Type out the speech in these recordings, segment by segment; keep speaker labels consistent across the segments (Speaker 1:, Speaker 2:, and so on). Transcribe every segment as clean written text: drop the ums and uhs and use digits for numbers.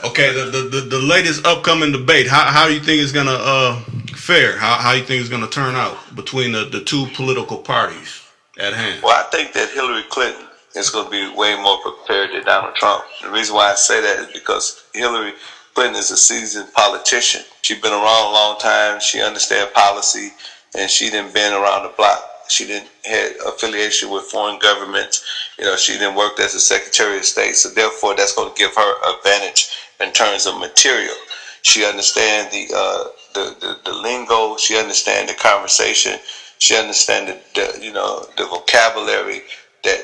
Speaker 1: Okay, the latest upcoming debate. How do you think it's gonna fare? How you think it's gonna turn out between the two political parties at hand?
Speaker 2: Well, I think that Hillary Clinton is going to be way more prepared than Donald Trump. The reason why I say that is because Hillary Clinton is a seasoned politician. She's been around a long time. She understands policy, and she didn't been around the block. She didn't had affiliation with foreign governments. She didn't work as a Secretary of State. So therefore, that's going to give her advantage in terms of material. She understands the lingo. She understands the conversation. She understands the vocabulary that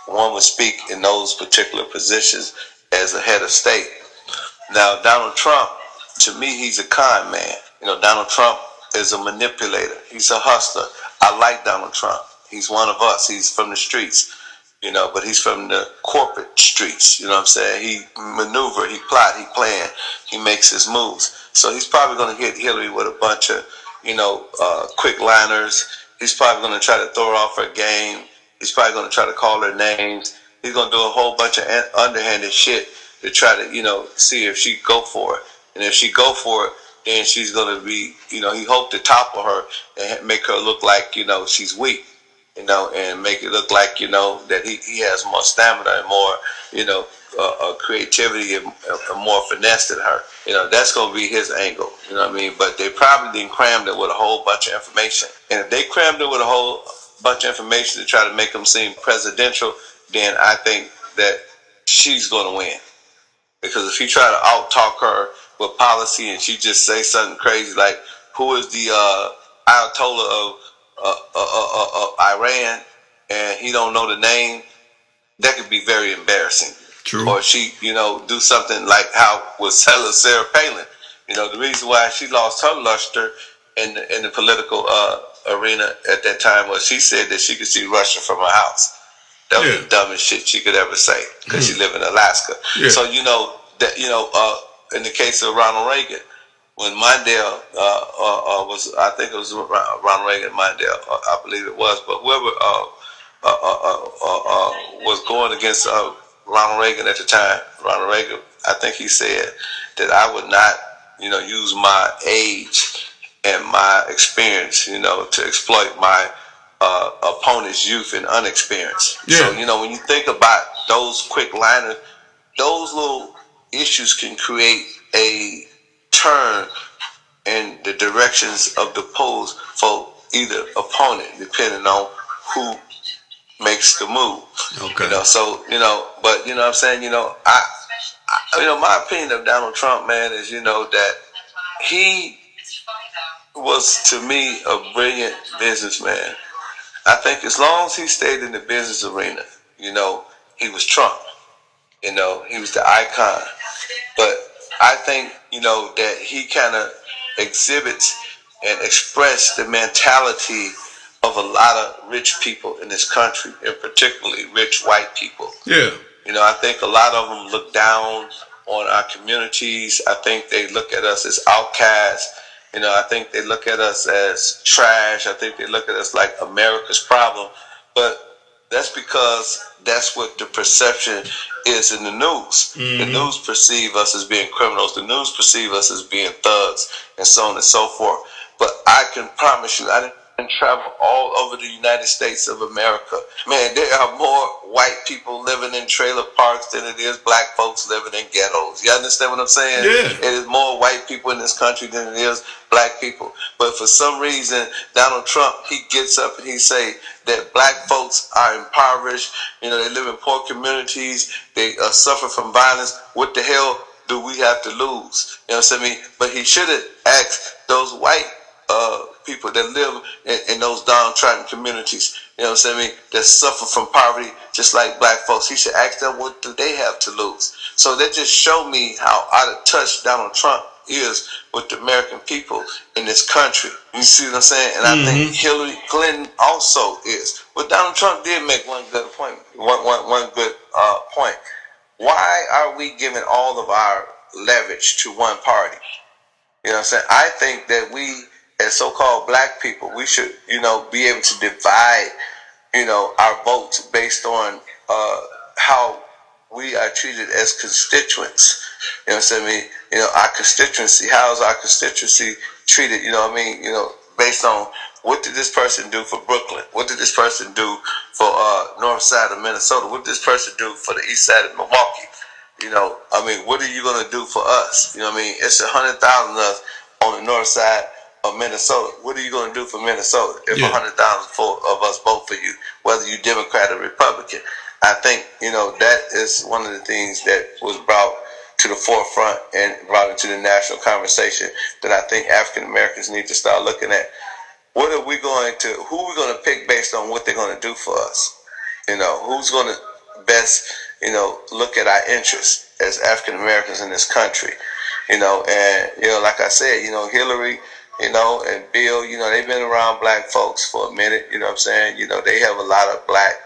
Speaker 2: one would speak in those particular positions as a head of state. Now, Donald Trump, to me, he's a con man. Donald Trump is a manipulator. He's a hustler. I like Donald Trump. He's one of us. He's from the streets, but he's from the corporate streets. You know what I'm saying? He maneuver, he plot, he plan, he makes his moves. So he's probably going to hit Hillary with a bunch of, quick liners. He's probably going to try to throw her off her game. He's probably going to try to call her names. He's going to do a whole bunch of underhanded shit to try to, see if she go for it. And if she go for it, then she's going to be, he hoped to topple her and make her look like, she's weak, and make it look like, that he has more stamina and more, creativity and more finesse than her. That's going to be his angle, you know what I mean? But they probably didn't cram it with a whole bunch of information. And if they crammed it with a whole bunch of information to try to make him seem presidential, then I think that she's going to win. Because if you try to out-talk her with policy and she just say something crazy like, who is the Ayatollah of Iran, and he don't know the name, that could be very embarrassing.
Speaker 1: True.
Speaker 2: Or she, do something like how with Sarah Palin. The reason why she lost her luster in the political arena at that time was she said that she could see Russia from her house. That was the dumbest shit she could ever say because she lived in Alaska. Yeah. So in the case of Ronald Reagan, when Mondale was, I think it was Ronald Reagan, Mondale, I believe it was, but whoever was going against Ronald Reagan at the time, Ronald Reagan, I think he said that I would not, use my age and my experience, to exploit my opponent's youth and unexperience. Yeah. So, when you think about those quick liners, those little issues can create a turn in the directions of the polls for either opponent, depending on who makes the move.
Speaker 1: Okay.
Speaker 2: But what I'm saying, my opinion of Donald Trump, man, is, that he was, to me, a brilliant businessman. I think as long as he stayed in the business arena, he was Trump. He was the icon. But I think, that he kind of exhibits and express the mentality of a lot of rich people in this country, and particularly rich white people.
Speaker 1: Yeah.
Speaker 2: I think a lot of them look down on our communities. I think they look at us as outcasts. I think they look at us as trash. I think they look at us like America's problem. But that's because that's what the perception is in the news. Mm-hmm. The news perceive us as being criminals. The news perceive us as being thugs, and so on and so forth. But I can promise you, I didn't travel all over the United States of America. Man, there are more white people living in trailer parks than it is black folks living in ghettos. You understand what I'm saying?
Speaker 1: Yeah.
Speaker 2: It is more white people in this country than it is black people. But for some reason, Donald Trump, he gets up and he say that black folks are impoverished. They live in poor communities. They suffer from violence. What the hell do we have to lose? You know what I mean? But he should have asked those white people that live in those downtrodden communities, that suffer from poverty just like black folks. He should ask them, what do they have to lose? So that just showed me how out of touch Donald Trump is with the American people in this country. You see what I'm saying? And I think Hillary Clinton also is. But Donald Trump did make one good point. One good point. Why are we giving all of our leverage to one party? You know what I'm saying? I think that we, as so-called black people, we should, be able to divide, our votes based on how we are treated as constituents. You know what I'm saying? Our constituency. How is our constituency treated? You know what I mean? Based on what did this person do for Brooklyn? What did this person do for north side of Minnesota? What did this person do for the east side of Milwaukee? What are you going to do for us? It's 100,000 of us on the north side of Minnesota. What are you going to do for Minnesota if 100,000 of us vote for you, whether you Democrat or Republican? I think, that is one of the things that was brought to the forefront and brought into the national conversation that I think African Americans need to start looking at. Who are we going to pick based on what they're going to do for us? Who's going to best, look at our interests as African Americans in this country? And, like I said, Hillary, and Bill, they've been around black folks for a minute, you know what I'm saying? They have a lot of black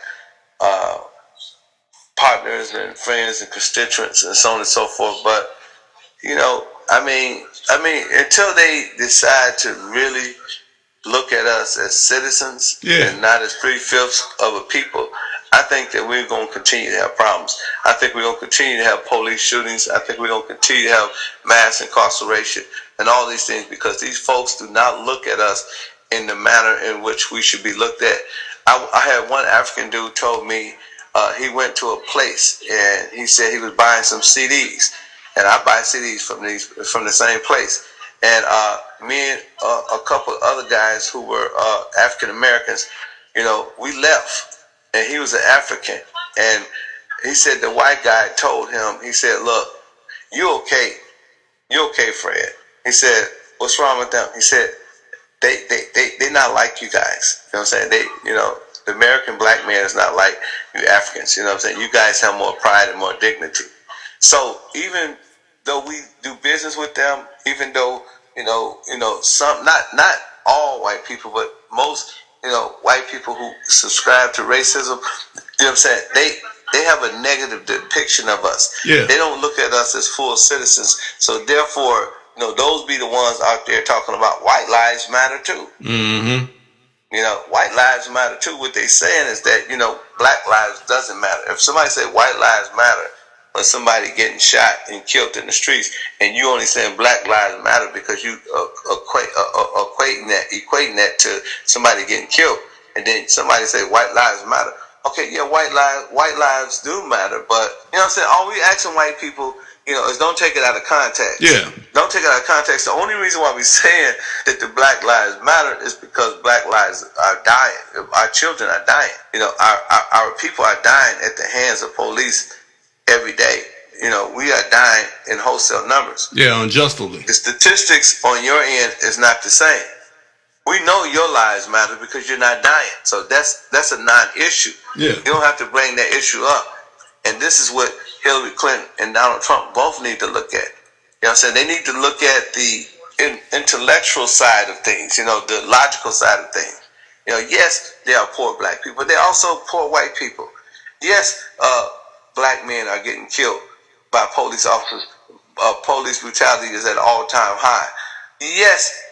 Speaker 2: partners and friends and constituents and so on and so forth. But, until they decide to really look at us as citizens and not as 3/5 of a people, I think that we're going to continue to have problems. I think we're going to continue to have police shootings. I think we're going to continue to have mass incarceration and all these things because these folks do not look at us in the manner in which we should be looked at. I had one African dude told me he went to a place and he said he was buying some CDs, and I buy CDs from the same place. And me and a couple other guys who were African Americans, we left. And he was an African. And he said the white guy told him, he said, look, you okay. You okay, Fred. He said, what's wrong with them? He said, they not like you guys. You know what I'm saying? The American black man is not like you Africans. You know what I'm saying? You guys have more pride and more dignity. So even though we do business with them, even though, some, not all white people, but most, white people who subscribe to racism, you know what I'm saying? They have a negative depiction of us. Yeah. They don't look at us as full citizens. So therefore, those be the ones out there talking about white lives matter too. Mm-hmm. White lives matter too. What they saying is that, black lives doesn't matter. If somebody say white lives matter, or somebody getting shot and killed in the streets, and you only saying black lives matter because you equating that to somebody getting killed, and then somebody say white lives matter. Okay, yeah, white lives do matter, but you know what I'm saying? All we asking white people, is don't take it out of context. Yeah. Don't take it out of context. The only reason why we're saying that the black lives matter is because black lives are dying. Our children are dying. Our people are dying at the hands of police every day. We are dying in wholesale numbers. Yeah, unjustly. The statistics on your end is not the same. We know your lives matter because you're not dying. So that's a non-issue. Yeah. You don't have to bring that issue up. And this is what Hillary Clinton and Donald Trump both need to look at. You know what I'm saying? They need to look at the intellectual side of things, the logical side of things. Yes, there are poor black people, but there are also poor white people. Yes, black men are getting killed by police officers. Police brutality is at an all-time high. Yes,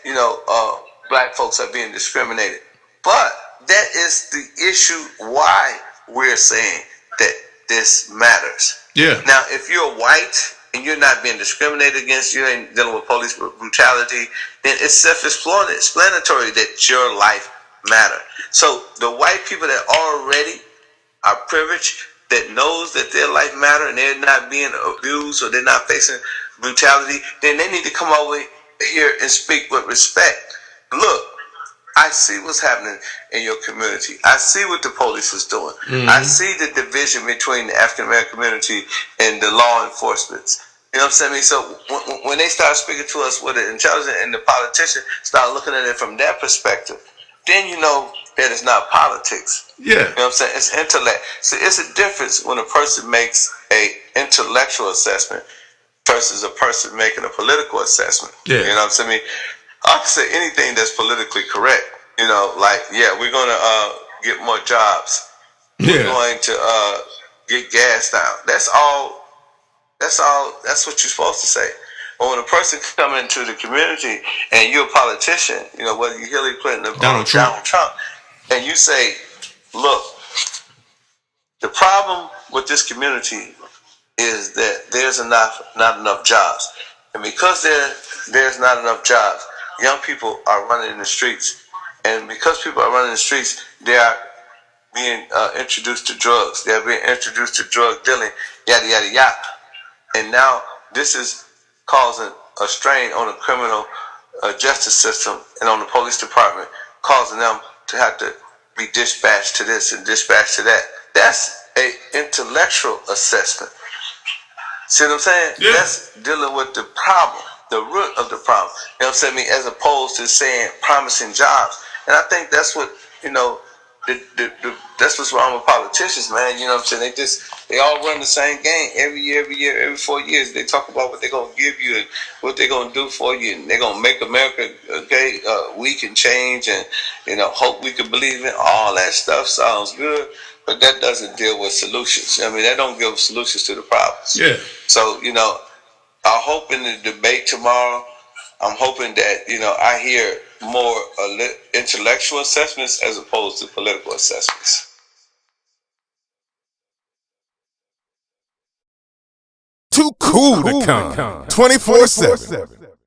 Speaker 2: black folks are being discriminated. But that is the issue why we're saying that this matters. Yeah. Now, if you're white and you're not being discriminated against, you ain't dealing with police brutality, then it's self-explanatory that your life matter. So the white people that already are privileged, that knows that their life matter and they're not being abused or they're not facing brutality, then they need to come over here and speak with respect. Look, I see what's happening in your community. I see what the police is doing. Mm-hmm. I see the division between the African American community and the law enforcement. You know what I'm saying? So when they start speaking to us with the intelligence and the politician start looking at it from that perspective, then you know that it's not politics. Yeah. You know what I'm saying? It's intellect. So it's a difference when a person makes a intellectual assessment versus a person making a political assessment. Yeah. You know what I'm saying? I can say anything that's politically correct. We're going to get more jobs. Yeah. We're going to get gas down. That's all. That's what you're supposed to say. But when a person come into the community and you're a politician, whether you're Hillary Clinton or Donald Trump, and you say, look, the problem with this community is that there's not enough jobs. And because there's not enough jobs, young people are running in the streets. And because people are running in the streets, they are being introduced to drugs. They're being introduced to drug dealing, yada, yada, yada. And now this is causing a strain on the criminal justice system and on the police department, causing them to have to be dispatched to this and dispatched to that. That's an intellectual assessment. See what I'm saying?
Speaker 1: Yeah.
Speaker 2: That's dealing with the problem, the root of the problem. You know what I'm saying? As opposed to saying promising jobs. And I think that's what, that's what's wrong with politicians, man. You know what I'm saying? They all run the same game every year, every 4 years. They talk about what they're going to give you and what they're going to do for you. And they're going to make America we can change and, hope we can believe in. All that stuff sounds good, but that doesn't deal with solutions. I mean, that don't give solutions to the problems.
Speaker 1: Yeah.
Speaker 2: So, I hope in the debate tomorrow, I'm hoping that, I hear more intellectual assessments as opposed to political assessments.
Speaker 3: Too cool to come 24/7.